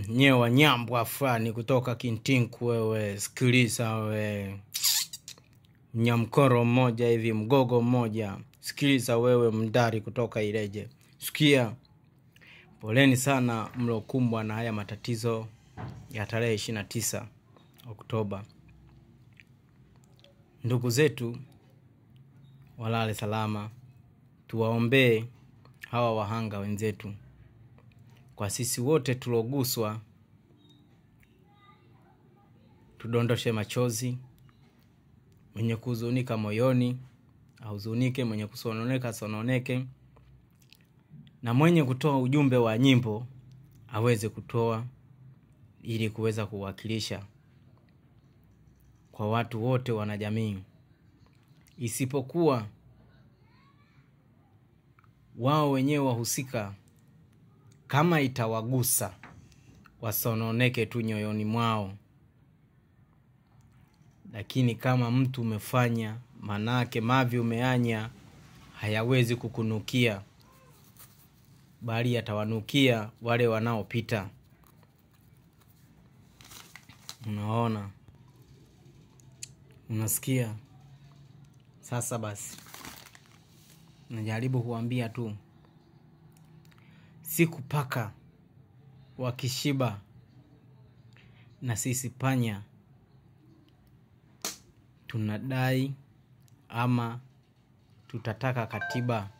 Nyewa nyambwa fulani kutoka Kintinku wewe, sikiliza wewe. Nyamkoro mmoja hivi, mgogo mmoja. Sikiliza wewe mdari kutoka Ileje. Sikia, poleni sana mlokumbwa na haya matatizo ya tarehe 29 Oktoba. Ndugu zetu walale salama. Tuwaombee hawa wahanga wenzetu. Kwa sisi wote tuloguswa, tudondoshe machozi. Mwenye kuhuzunika moyoni ahuzunike, mwenye kusononeka sononeke, na mwenye kutoa ujumbe wa nyimbo aweze kutoa ili kuweza kuwakilisha kwa watu wote wanajamii. Isipokuwa wao wenyewe wahusika, kama itawagusa wasononeke tu nyoyoni mwao. Lakini kama mtu umefanya, manake mavi umeanya, hayawezi kukunukia, bali yatawanukia wale wanaopita. Unaona? Unasikia? Sasa basi, najaribu kuambia tu, siku paka wakishiba na sisi panya tunadai ama tutataka katiba.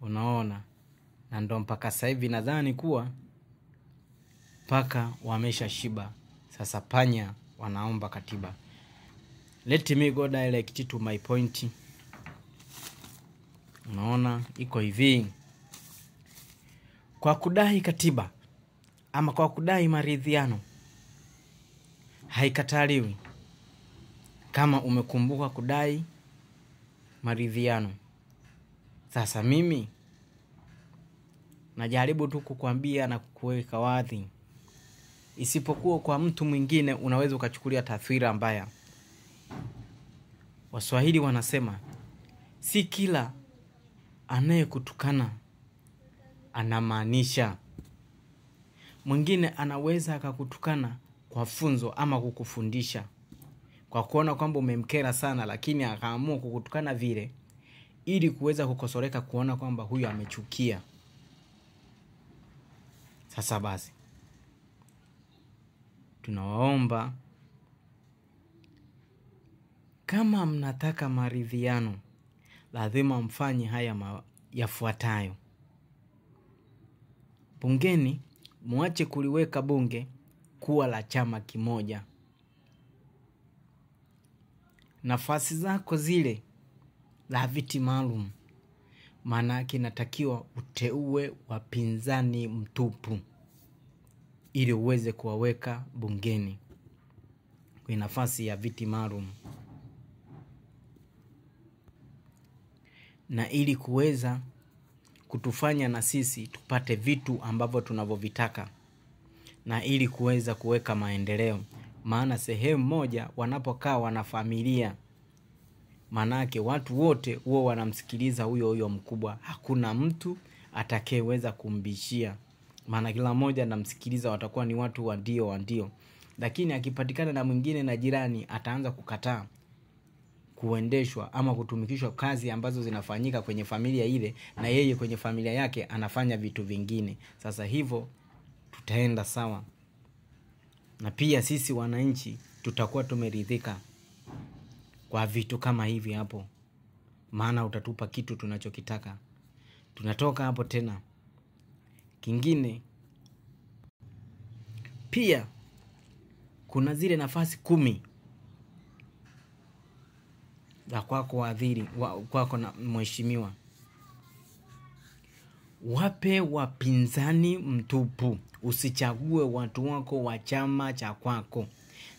Unaona? Na ndo mpaka sasa hivi nadhani kuwa paka wamesha shiba. Sasa panya wanaomba katiba. Let me go direct to my point. Unaona, iko hivi. Kwa kudai katiba ama kwa kudai maridhiano, haikataliwi kama umekumbuka kudai maridhiano. Sasa mimi najaribu tu kukuambia na kukuweka wazi. Isipokuwa kwa mtu mwingine unaweza ukachukulia taswira mbaya. Waswahili wanasema, si kila anayekutukana anamaanisha. Mwingine anaweza akakutukana kwa funzo ama kukufundisha, kwa kuona kwamba umemkera sana, lakini akaamua kukutukana vile ili kuweza kukosoreka, kuona kwamba huyu amechukia. Sasa basi, tunawaomba, kama mnataka maridhiano, lazima mfanye haya yafuatayo. Bungeni, muache kuliweka bunge kuwa la chama kimoja. Nafasi zako zile la viti maalum, manake natakiwa uteue wapinzani mtupu ili uweze kuwaweka bungeni kwa nafasi ya viti maalum, na ili kuweza kutufanya na sisi tupate vitu ambavyo tunavyovitaka, na ili kuweza kuweka maendeleo. Maana sehemu moja wanapokaa wanafamilia, manake watu wote huwa wanamsikiliza huyo mkubwa. Hakuna mtu atakayeweza kumbishia, maana kila mmoja anamsikiliza, watakuwa ni watu wa ndio. Lakini akipatikana na mwingine na jirani, ataanza kukataa kuendeshwa ama kutumikishwa kazi ambazo zinafanyika kwenye familia ile, na yeye kwenye familia yake anafanya vitu vingine. Sasa hivyo tutaenda sawa, na pia sisi wananchi tutakuwa tumeridhika kwa vitu kama hivi hapo, maana utatupa kitu tunachokitaka. Tunatoka hapo tena. Kingine, pia kuna zile nafasi 10 za kwako waziri, kwako na mheshimiwa. Wape wapinzani mtupu. Usichague watu wako wa chama cha kwako.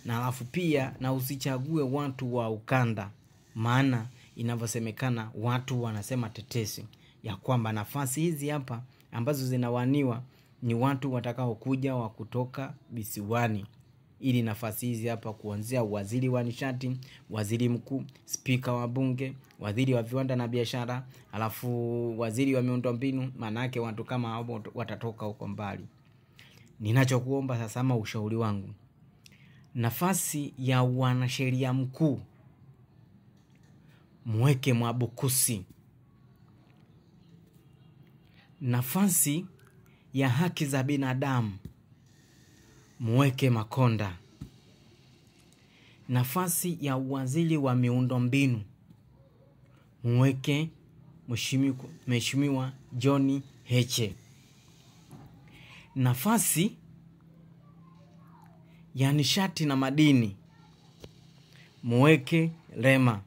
Na alafu pia na usichague watu wa ukanda. Maana inavyosemekana watu wanasema tetesi ya kwamba nafasi hizi hapa ambazo zinawaniwa ni watu watakao kuja wa kutoka visiwani. ili nafasi hizi hapa kuanzia waziri wa nishati, waziri mkuu, spika wa bunge, waziri wa viwanda na biashara, alafu waziri wa miundombinu, maana yake watu kama hao watatoka huko mbali. Ninachokuomba sasa, ama ushauri wangu, nafasi ya wanasheria mkuu muweke Mwabukusi. Nafasi ya haki za binadamu muweke Makonda. Nafasi ya waziri wa miundombinu muweke Mheshimiwa John Heche. Nafasi ya nishati na madini muweke Lema.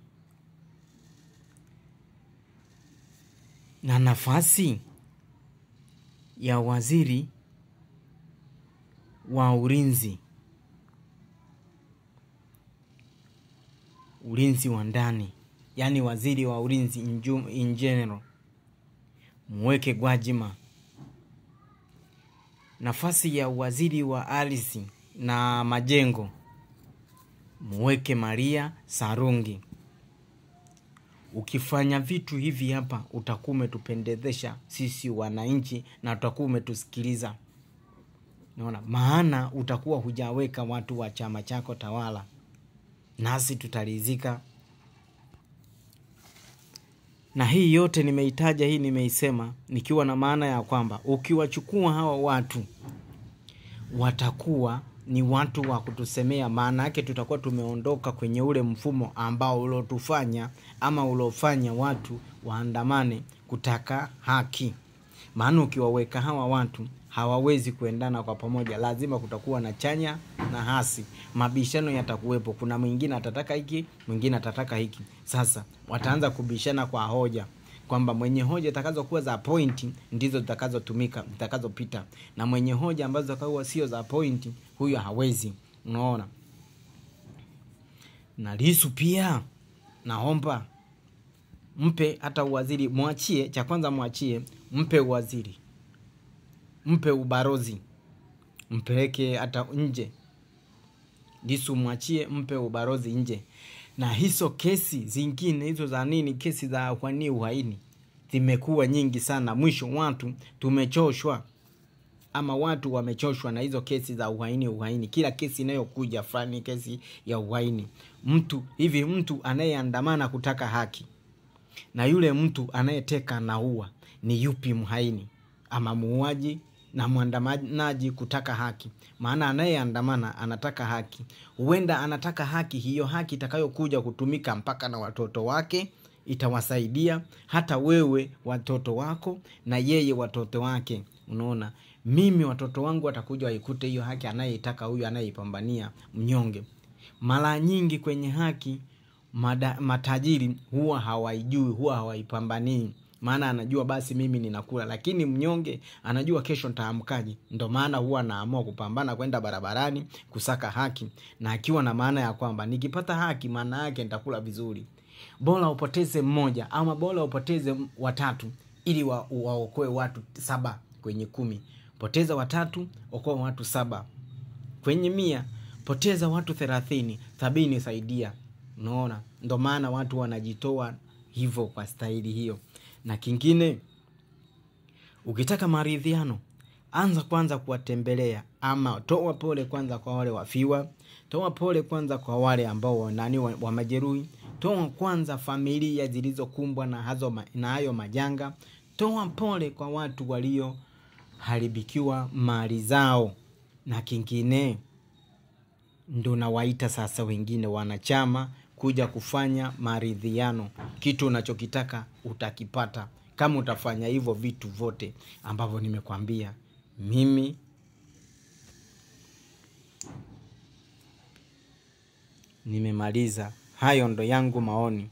Na nafasi ya waziri wa ulinzi wa ndani, yani waziri wa ulinzi in general, muweke Gwajima. Nafasi ya waziri wa ardhi na majengo muweke Maria Sarungi. Ukifanya vitu hivi hapa utakuwa umetupendezesha sisi wananchi na utakuwa umetusikiliza. Unaona, maana utakuwa hujaweka watu wa chama chako tawala, nasi tutaridhika. Na hii yote nimeitaja, hii nimeisema nikiwa na maana ya kwamba ukiwachukua hawa watu watakuwa ni watu wa kutusemea. Maana yake tutakuwa tumeondoka kwenye ule mfumo ambao ulotufanya ama ulofanya watu waandamane kutaka haki. Maana ukiwaweka hawa watu hawawezi kuendana kwa pamoja, lazima kutakuwa na chanya na hasi. Mabishano yatakuwepo, kuna mwingine atataka hiki, mwingine atataka hiki. Sasa wataanza kubishana kwa hoja, kwamba mwenye hoja itakazokuwa za point ndizo zitakazotumika, zitakazopita, na mwenye hoja ambazo zitakazokuwa sio za point, huyo hawezi. Unaona? Na Lissu pia naomba mpe hata uwaziri, muachie cha kwanza, muachie, mpe uwaziri, mpe ubarozi, mpeleke hata nje. Lissu muachie, mpe ubarozi nje. Na hizo kesi zingine hizo za nini, kesi za kwani uhaini zimekuwa nyingi sana. Mwisho watu tumechoshwa, ama watu wamechoshwa na hizo kesi za uhaini. Kila kesi inayokuja fulani kesi ya uhaini. Mtu anayeandamana kutaka haki na yule mtu anayeteka na ua, ni yupi mhaini ama muuaji na mwandamanaji kutaka haki? Maana anayeandamana anataka haki. Huenda anataka haki, hiyo haki itakayokuja kutumika mpaka na watoto wake, itawasaidia hata wewe watoto wako na yeye watoto wake. Unaona, mimi watoto wangu watakuja waikute hiyo haki anayetaka huyu anayeipambania mnyonge. Mara nyingi kwenye haki matajiri huwa hawaijui, huwa hawaipambanii. Maana anajua basi mimi ninakula, lakini mnyonge anajua kesho nitaamkaje. Ndio maana huwa anaamua kupambana kwenda barabarani kusaka haki, na akiwa na maana ya kwamba nikipata haki maana yake nitakula vizuri. Bora upoteze mmoja ama bora upoteze watatu ili waokoe watu 7 kwenye 10. Poteza watatu, okoa watu 7 kwenye 100. Poteza watu 30, 70 saidia. Unaona? Ndio maana watu wanajitoa hivyo kwa staili hiyo. Na kingine, ukitaka maridhiano, anza kwanza kuwatembelea, ama toa pole kwanza kwa wale wafiwa, toa pole kwanza kwa wale ambao wa majeruhi, toa kwanza familia zilizokumbwa na hayo majanga, toa pole kwa watu walio haribikiwa mali zao. Na kingine, ndo nawaita sasa wengine wanachama kuja kufanya maridhiano. Kitu unachokitaka utakipata kama utafanya hivyo vitu vote ambavyo nimekwambia. Mimi nimemaliza. Hayo ndo yangu maoni.